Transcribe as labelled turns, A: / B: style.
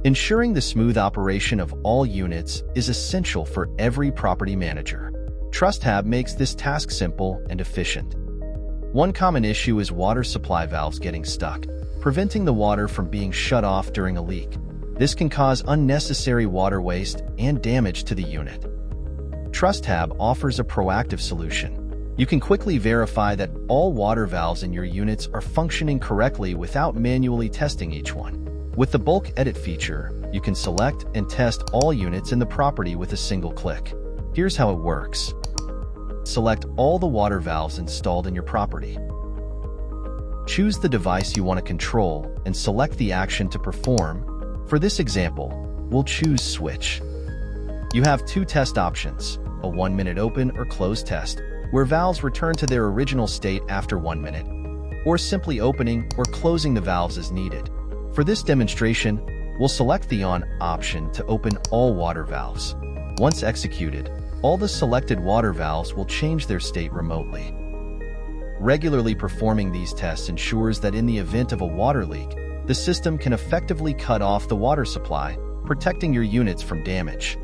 A: Ensuring the smooth operation of all units is essential for every property manager. TrustHab makes this task simple and efficient. One common issue is water supply valves getting stuck, preventing the water from being shut off during a leak. This can cause unnecessary water waste and damage to the unit. TrustHab offers a proactive solution. You can quickly verify that all water valves in your units are functioning correctly without manually testing each one. With the bulk edit feature, you can select and test all units in the property with a single click. Here's how it works. Select all the water valves installed in your property. Choose the device you want to control and select the action to perform. For this example, we'll choose switch. You have two test options, a 1-minute open or close test, where valves return to their original state after 1 minute, or simply opening or closing the valves as needed. For this demonstration, we'll select the on option to open all water valves. Once executed, all the selected water valves will change their state remotely. Regularly performing these tests ensures that in the event of a water leak, the system can effectively cut off the water supply, protecting your units from damage.